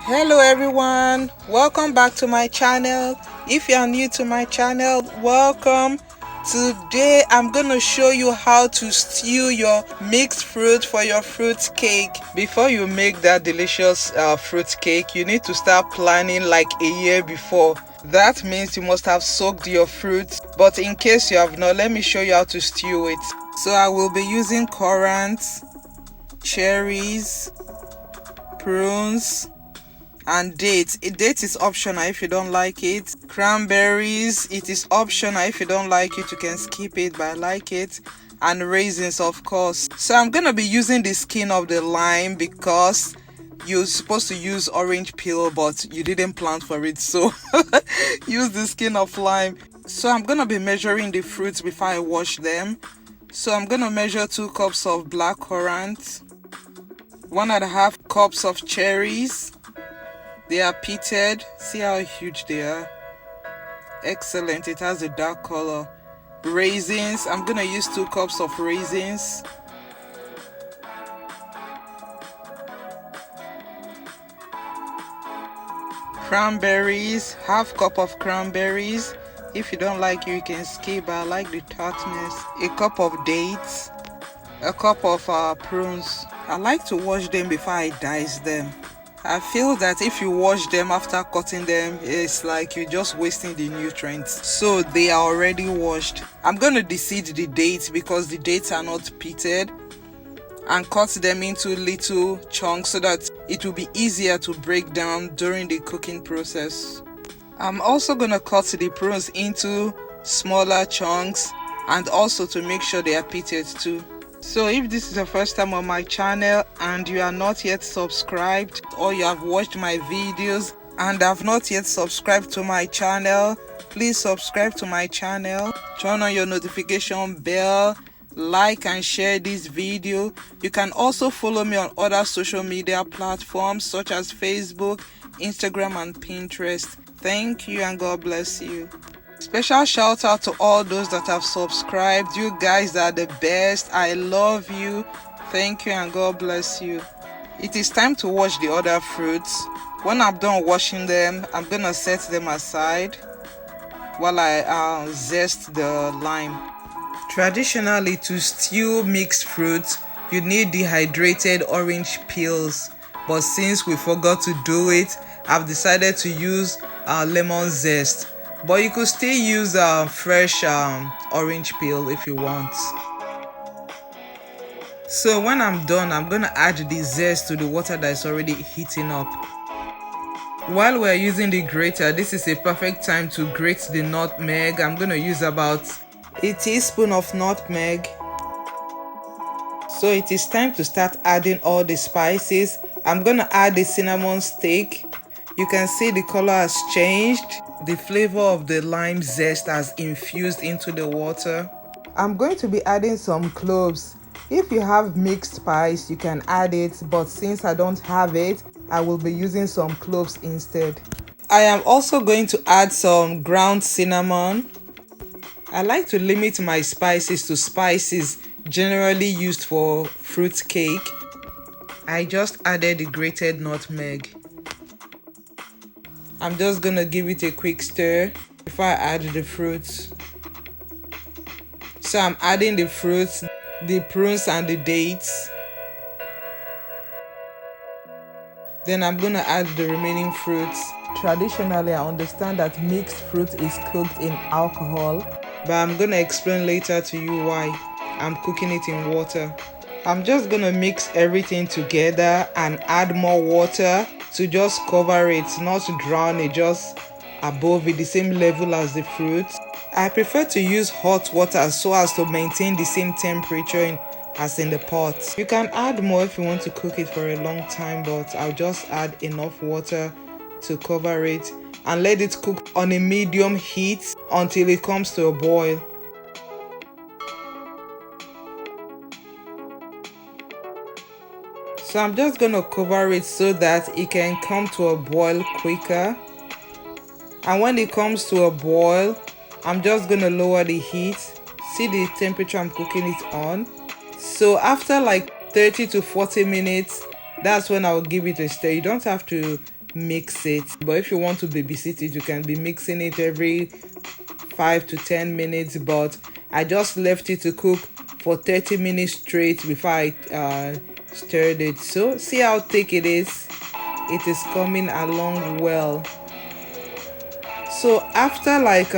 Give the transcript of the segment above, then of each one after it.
Hello everyone, welcome back to my channel. If you are new to my channel, welcome. Today I'm gonna show you how to stew your mixed fruit for your fruit cake. Before you make that delicious fruit cake, you need to start planning like a year before. That means you must have soaked your fruit, but in case you have not, let me show you how to stew it. So I will be using currants, cherries, prunes, and dates. Date is optional if you don't like it. Cranberries, it is optional if you don't like it, you can skip it, but I like it. And raisins, of course. So I'm gonna be using the skin of the lime because you're supposed to use orange peel, but you didn't plan for it, so use the skin of lime. So I'm gonna be measuring the fruits before I wash them. So I'm gonna measure 2 cups of black currants, 1.5 cups of cherries. They are pitted. See how huge they are. Excellent. It has a dark color. Raisins. I'm gonna use 2 cups of raisins. Cranberries. 1/2 cup of cranberries. If you don't like it, you can skip, but I like the tartness. A cup of dates. A cup of prunes. I like to wash them before I dice them. I feel that if you wash them after cutting them, it's like you're just wasting the nutrients. So they are already washed. I'm gonna deseed the dates because the dates are not pitted, and cut them into little chunks so that it will be easier to break down during the cooking process. I'm also gonna cut the prunes into smaller chunks and also to make sure they are pitted too. So if this is your first time on my channel and you are not yet subscribed, or you have watched my videos and have not yet subscribed to my channel, please subscribe to my channel, turn on your notification bell, like and share this video. You can also follow me on other social media platforms such as Facebook, Instagram and Pinterest. Thank you and God bless you. Special shout out to all those that have subscribed. You guys are the best. I love you. Thank you and God bless you. It is time to wash the other fruits. When I'm done washing them, I'm gonna set them aside while I zest the lime. Traditionally, to stew mixed fruits, you need dehydrated orange peels, but since we forgot to do it, I've decided to use lemon zest. But you could still use fresh orange peel if you want. So when I'm done, I'm gonna add the zest to the water that is already heating up. While we're using the grater, this is a perfect time to grate the nutmeg. I'm gonna use about a teaspoon of nutmeg. So it is time to start adding all the spices. I'm gonna add the cinnamon stick. You can see the color has changed. The flavor of the lime zest has infused into the water. I'm going to be adding some cloves. If you have mixed spice, you can add it, but since I don't have it, I will be using some cloves instead. I am also going to add some ground cinnamon. I like to limit my spices to spices generally used for fruit cake. I just added the grated nutmeg. I'm just gonna give it a quick stir before I add the fruits. So I'm adding the fruits, the prunes and the dates. Then I'm gonna add the remaining fruits. Traditionally, I understand that mixed fruit is cooked in alcohol, but I'm gonna explain later to you why I'm cooking it in water. I'm just gonna mix everything together and add more water to just cover it, not to drown it, just above it, the same level as the fruit. I prefer to use hot water so as to maintain the same temperature as in the pot. You can add more if you want to cook it for a long time, but I'll just add enough water to cover it and let it cook on a medium heat until it comes to a boil. So I'm just gonna cover it so that it can come to a boil quicker. And when it comes to a boil, I'm just gonna lower the heat. See the temperature I'm cooking it on. So after like 30 to 40 minutes, that's when I'll give it a stir. You don't have to mix it. But if you want to babysit it, you can be mixing it every 5 to 10 minutes. But I just left it to cook for 30 minutes straight before I stirred it. So see how thick it is. It is coming along well. So after like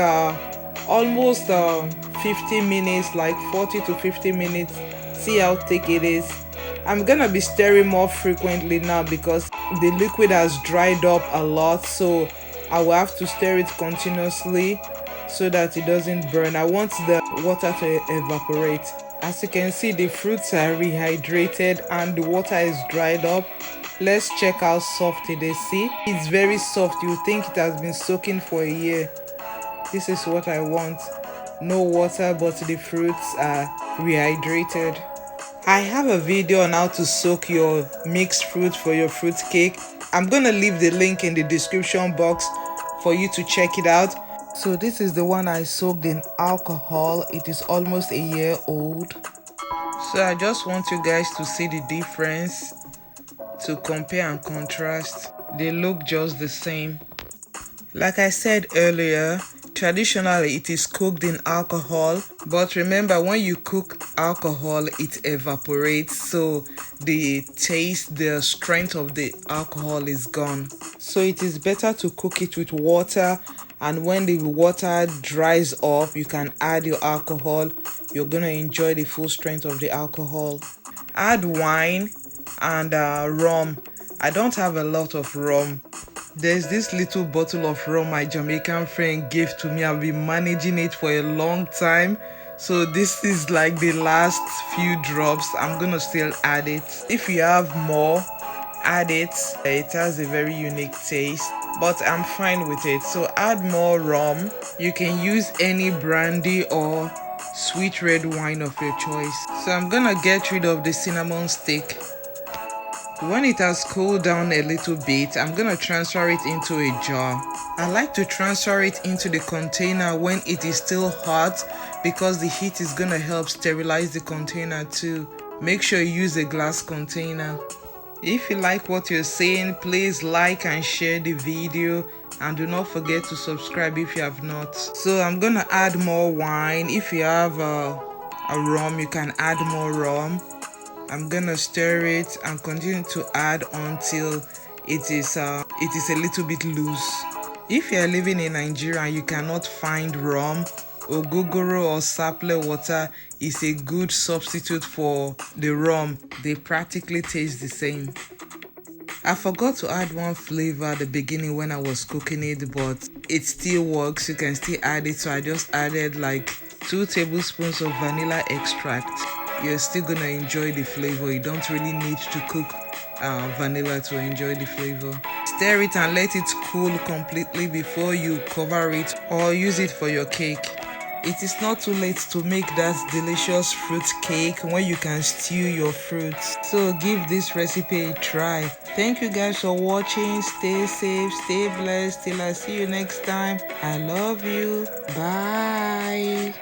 almost 50 minutes, like 40 to 50 minutes, see how thick it is. I'm gonna be stirring more frequently now because the liquid has dried up a lot, so I will have to stir it continuously so that it doesn't burn. I want the water to evaporate. As you can see, the fruits are rehydrated and the water is dried up. Let's check how soft it is. See, it's very soft. You think it has been soaking for a year. This is what I want. No water, but the fruits are rehydrated. I have a video on how to soak your mixed fruit for your fruit cake. I'm gonna leave the link in the description box for you to check it out. So this is the one I soaked in alcohol. It is almost a year old. So I just want you guys to see the difference, to compare and contrast. They look just the same. Like I said earlier, traditionally it is cooked in alcohol, but remember, when you cook alcohol it evaporates, so the taste, the strength of the alcohol is gone. So it is better to cook it with water, and when the water dries up you can add your alcohol. You're gonna enjoy the full strength of the alcohol. Add wine and rum. I don't have a lot of rum. There's this little bottle of rum my Jamaican friend gave to me. I've been managing it for a long time, so this is like the last few drops. I'm gonna still add it. If you have more, add it. It has a very unique taste, but I'm fine with it. So add more rum. You can use any brandy or sweet red wine of your choice. So I'm gonna get rid of the cinnamon stick. When it has cooled down a little bit, I'm gonna transfer it into a jar. I like to transfer it into the container when it is still hot because the heat is gonna help sterilize the container too. Make sure you use a glass container. If you like what you're seeing, please like and share the video, and do not forget to subscribe if you have not. So I'm gonna add more wine. If you have a rum, you can add more rum. I'm gonna stir it and continue to add until it is a little bit loose. If you are living in Nigeria and you cannot find rum, ogogoro or saple water is a good substitute for the rum. They practically taste the same. I forgot to add one flavor at the beginning when I was cooking it, but it still works. You can still add it, so I just added like 2 tablespoons of vanilla extract. You're still gonna enjoy the flavor. You don't really need to cook vanilla to enjoy the flavor. Stir it and let it cool completely before you cover it or use it for your cake. It is not too late to make that delicious fruit cake when you can stew your fruits. So give this recipe a try. Thank you guys for watching. Stay safe, stay blessed. Till I see you next time. I love you. Bye.